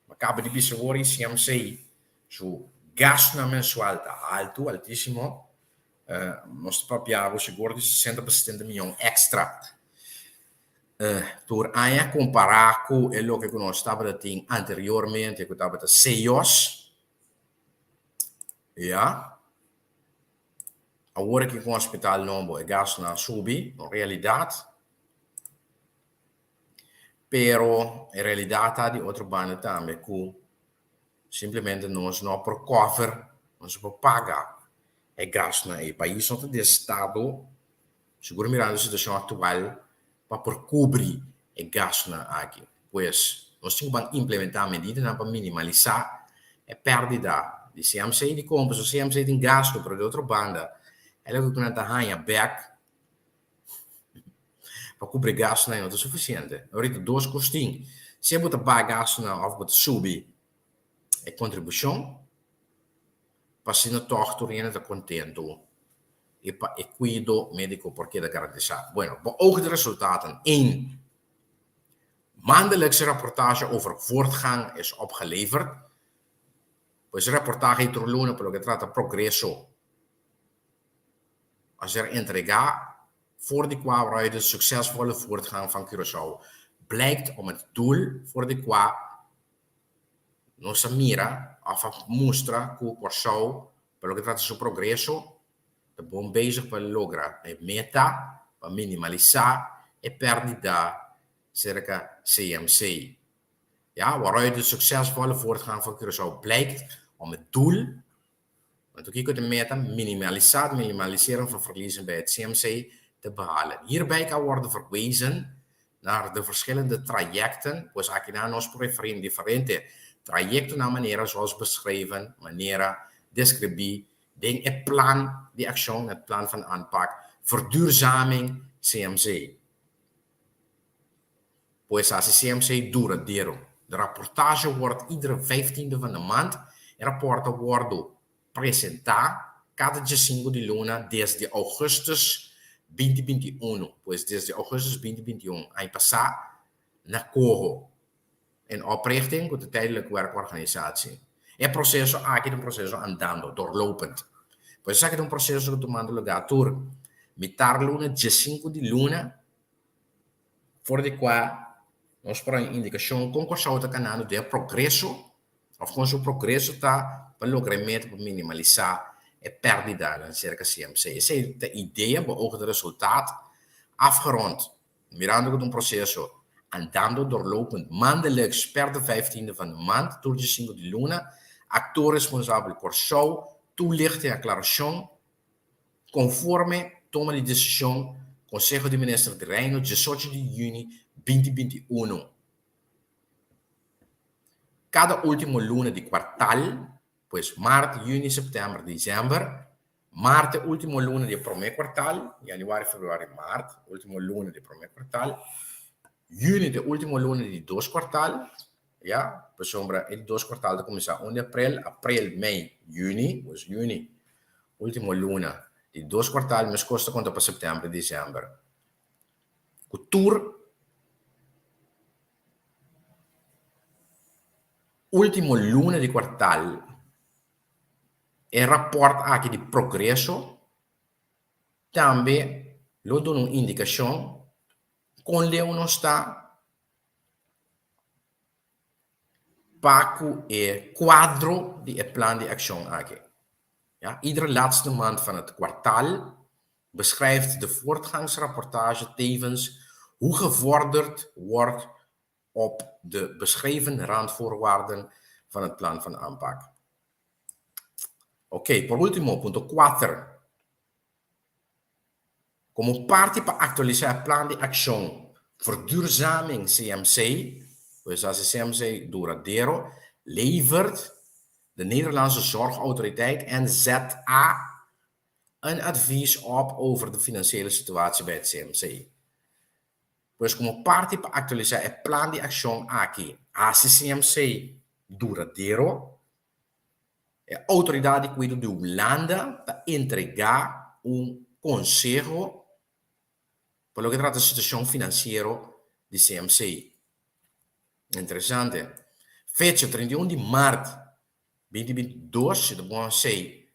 S1: Acaba de bisognar CMC, su gasto mensual está alto, altíssimo. Nós papiamos seguro de 60% milhões extra. Door aan comparar com o que nós estávamos anteriormente, que estava CEOs, ja, agora que com o hospital novo é gasto na subi, na realidade, pero em realidade há de outra banda também que simplesmente nós não por cover, nós por pagar é gasto na país onde o estado Seguro mirando a situação atual para por cobrir o gasto aqui. Pois, nós temos que implementar medidas para minimalizar a perda de CMC de compras. O CMC tem gasto para de outra banda. Ela que não está back para cobrir gasto não é suficiente. Ahorita, dois costinhos. Se você pagar gasto ou você subir a contribuição, para se não estar contente e para o cuidado médico porque da garantizar. Bueno, ook de resultaten. 1. Maandelijkse rapportage over voortgang is opgeleverd. Pues reportaje y turluna por lo que trata progreso. Als entrega voor de qua de succesvolle voortgang van Curaçao blijkt om het doel voor de qua nossa mira of mostra que Curaçao por lo que trata su progreso de bom bezig para lograr a meta para minimalizar a perda cerca CMC. Ja, waaruit de succesvolle voortgang van Curaçao blijkt om het doel, want ook hier de meta minimaliseren van verliezen bij het CMC te behalen. Hierbij kan worden verwezen naar de verschillende trajecten, pues aquí nos preferimos diferente trajecten naar manieren zoals beschreven, manieren describir, het plan de actie, het plan van aanpak, verduurzaming CMC. Pues así CMC duradeiro. De rapportage wordt iedere 15e van de maand. En rapporten worden presentados cada dia 5 de luna desde augustus 2021. Pues desde augustus 2021. Aí passar na Corro. En oprichting met de tijdelijke werkorganisatie. Het proces aquí un proceso andando, doorlopend. Pues aquí un proceso que tomando lugar tur. Mitar luna, dia 5 de luna. Voor de qua nós por indicação com Curaçao está canando de progresso, ou com seu progresso está para logramento, para minimalizar a perda na cerca CMC. Essa é a ideia, para ook de resultaat afgerond. Mirando com processo andando, doorlopend, maandelijks per de 15e van de maand, door de 5 de luna, actor responsabel Curaçao, toelichting en aclaração, conforme toma de decisão, Conselho de Ministros de Reino, 18 de junho 2021. Cada último luna de quartal, pues março, junho, setembro, dezembro, março, último luna de primeiro quartal, januário, fevereiro, março, último luna de primeiro quartal, junho, de último luna de dois quartal, ja, por sombra, de dois quartal de começar 1 de abril, mei, junho, pues junho, último luna de dois quartal, mas costa conta para setembro e dezembro. Cultura, último luna de quartal, e rapport aqui de progresso, também lo dá uma indicação com leu não está para o quadro de plan de ação aqui. Ja, iedere laatste maand van het kwartaal beschrijft de voortgangsrapportage tevens hoe gevorderd wordt op de beschreven randvoorwaarden van het plan van aanpak. Ok, por último, punto 4. Como parte para actualizar el plan de acción verduurzaming CMC, pues als CMC duradeiro, levert de Nederlandse Zorgautoriteit NZA een advies op over de financiële situatie bij het CMC. Pues como parte para actualizar el plan de acción aquí, CMC duradeiro, a autoridade de cuidado de Holanda para entregar consejo por lo que trata de situação financeira de CMC. Interessante. Fecha 31 de março 2022, de bom sei.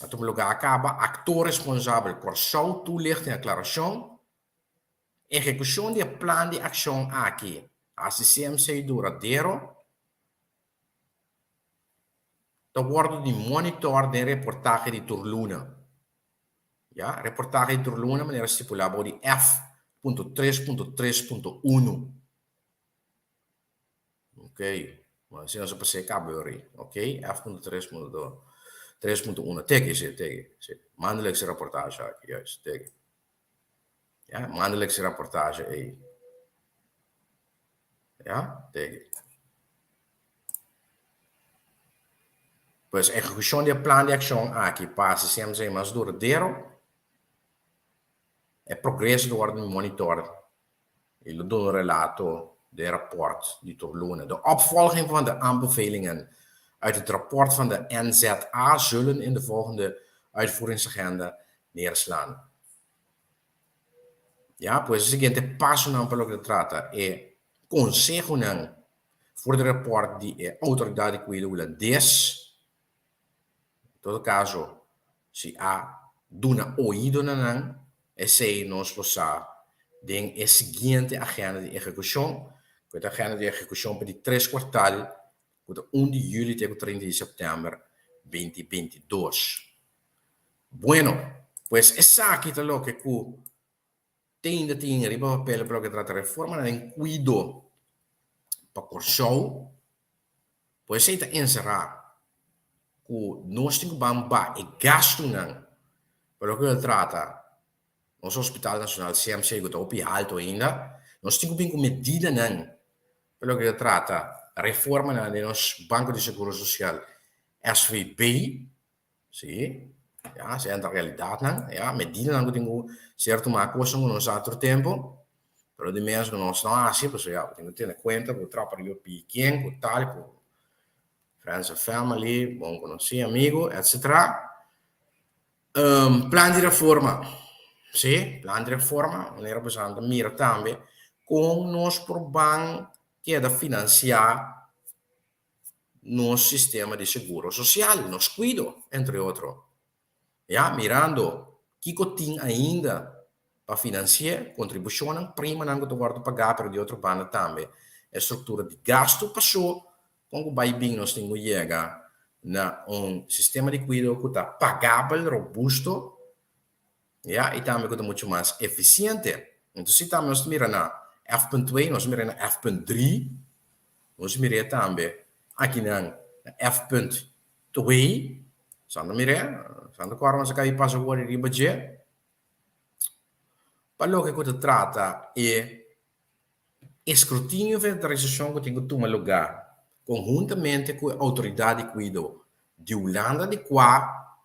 S1: A todo lugar acaba, actor responsável Curaçao toelichting en aclaração, execução de plan de ação aqui, CMC duradeiro, dan wordt die monitor de reportage de Turluna. Ja, reportage de Turluna, meneer stipulado die F.3.3.1. Ok, maar zien we pas zeker gebeuren. Ok, F.3.2. 3.1, tegi. Maandelijkse rapportage, juist, tegi. Ja, maandelijkse rapportage, ja, tegi. Pues ejecución del plan de acción aquí pasa siempre más duradero. El progreso wordt monitor. Je doet een relato, de rapport, die toelonen. De opvolging van de aanbevelingen uit het rapport van de NZA zullen in de volgende uitvoeringsagenda neerslaan. Ja, pues el siguiente paso para lo que trata es consejo voor de rapport die autoridade de cuidado des. En todo caso, si há duna oído nan, esse nos possa den a seguinte agenda de execução, que é a agenda de execução para 3 quartal, de 1 de julho até 30 de setembro 2022. Bueno, pues essa aqui é o que tem riba papel para o que trata reforma em cuido para corso, pues se está encerrar que nós temos que gasto para o que trata nosso Hospital Nacional CMC que está alto ainda, nós temos que medida para o que trata a reforma do nosso Banco de Seguro Social SVB, sim, ja, essa é a realidade, ja, medida que temos certo uma coisa no nosso outro tempo, pero de mesmo nós não assim, porque já temos que ter em conta que o trabalho pequeno, o tal, friends and family, bom conhecer amigo, etc. Plan de reforma, sim, plan de reforma, nós precisamos mirar também com nós por banco que é da financiar nosso sistema de seguro social, nos cuido, entre outros. Ja, mirando que tem ainda para financiar contribuição, prima não que tu pagar para de outro banda também. A estrutura de gasto passou, quando vai bem nós temos que chegar na sistema de cuidado que está pagável, robusto, ja, e também que está muito mais eficiente. Então, se também nós miramos na F.2, nós miramos na F.3, nós miramos também aqui na F.2, só miramos. Quando corrono se passa fuori di budget, quello che si tratta è scrutinio e fiscalizzazione che tengo toma lugar conjuntamente con l'autorità di guido di Olanda di qua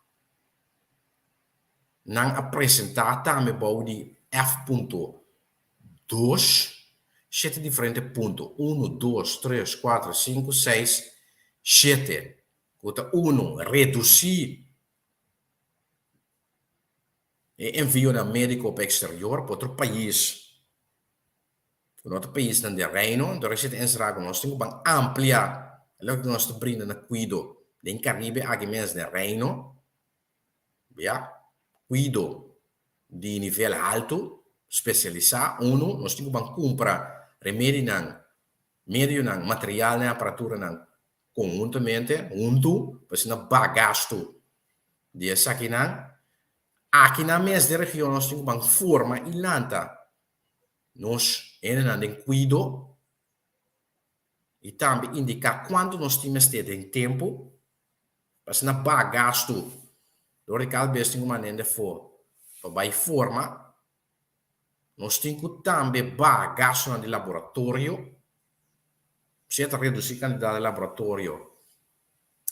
S1: non ha presentato a me di F.2 7 differenti punti 1, 2, 3, 4, 5, 6, 7 1 reduzir e envio a médico para o exterior, para outro país. Para outro país no Reino, então a gente encerra nós temos que ampliar o que nós brindamos no cuido do Caribe, aqui mesmo no Reino, ja, cuido de nível alto, especializado, nós temos que comprar remédio, meio, material, aparatura, conjuntamente, para se não gasto de essa aqui, aqui na mesma região nós temos uma forma ilanta. Nós ainda cuido e também indicar quanto nós temos em tempo para se não gasto. Do recado bem tem uma maneira de for para forma. Nós temos que também gasto no laboratório. Se é reduzir a quantidade de laboratório,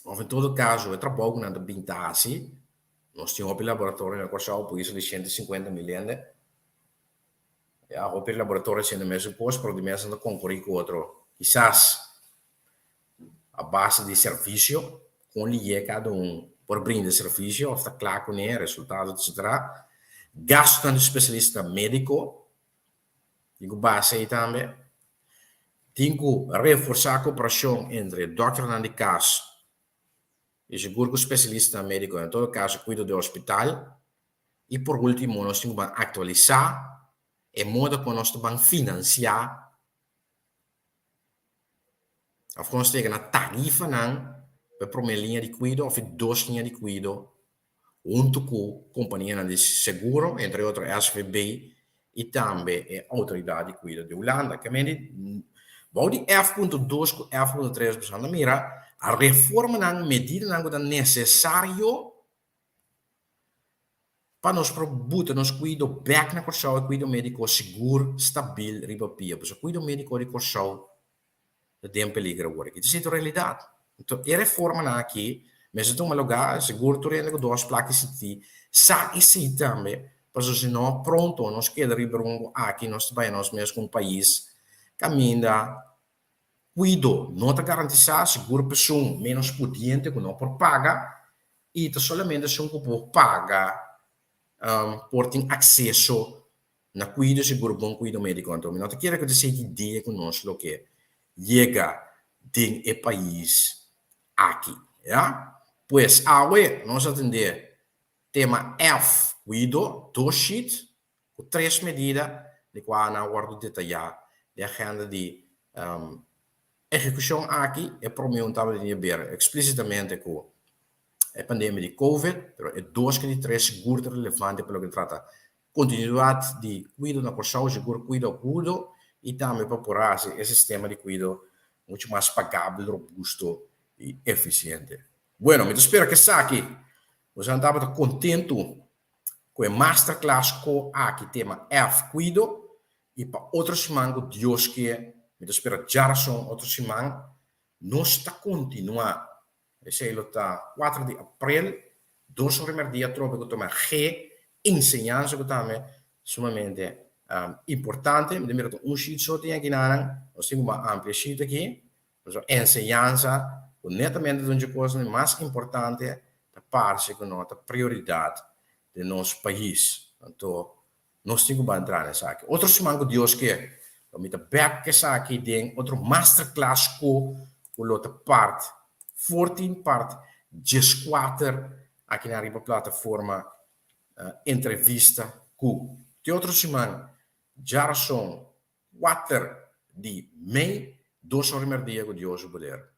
S1: ou em todo caso, é trabalho na bintase. Nós temos um laboratório na qual por isso de 150 milhões. Ja, o laboratório sendo mesmo posto, para o mesmo não concorrer com outro. Quizás a base de serviço, com cada por brindar serviço, ou está claro com o resultado, etc. Gasto de especialista médico, digo base aí também. Tem que reforçar a cooperação entre o doutor de caso e seguro que o especialista médico, em todo caso, cuida do hospital. E por último, nós temos que atualizar o modo como nós vamos financiar. Nós temos uma tarifa para uma linha de cuidado, ou 2 linhas de cuidado, junto com a companhia de seguro, entre outros SVB, e também a autoridade de cuidado de Holanda. Que vem de F.2 com F.3, mira, A reforma não medida não é necessário para nós probuta nós cuido back na corção e cuido médico seguro, stabil, riba pia. Pois cuido médico de corção de tem peligro agora. Isso é a realidade. Então, a reforma não aqui, mas então um lugar seguro tu rende com duas placas de sa e si também, para se não pronto nós queda riba aqui nós vai nós mesmo um país caminha cuido, não está garantizado seguro pessoa menos pudiente que não por paga e tá solamente se um por paga por ter acesso na cuido seguro bom cuido médico então não te quero que você ideia conosco que chega de e país aqui, ja? Pues awe nós atender tema F cuido dois sheet com três medidas de qual na guardo detalhar de agenda de execução aqui é promontado de ver explicitamente com a pandemia de Covid, pero é dois que de três seguro relevante pelo que trata continuidade de cuido na corção, seguro cuido e também para apurar esse sistema de cuido muito mais pagável, robusto e eficiente. Bueno, me espero que aqui você estava contente com a masterclass com aqui tema F cuido e para outros semana Deus que me espero já são outros semana nós está continuar esse está 4 de abril 2 primeiro dia troca que toma G enseñanza que também sumamente importante me lembro um sheet só tem aqui nós temos uma ampla sheet aqui enseñanza netamente de coisa mais importante da parte que nota prioridade do nosso país então nós temos que entrar nessa aqui outro semana que Deus quer me tá back que essa aqui tem outro masterclass com outra parte 14 parte 14 aqui na riba plataforma entrevista com de outra semana já são 4 de maio 2 primeiro dia que Deus poder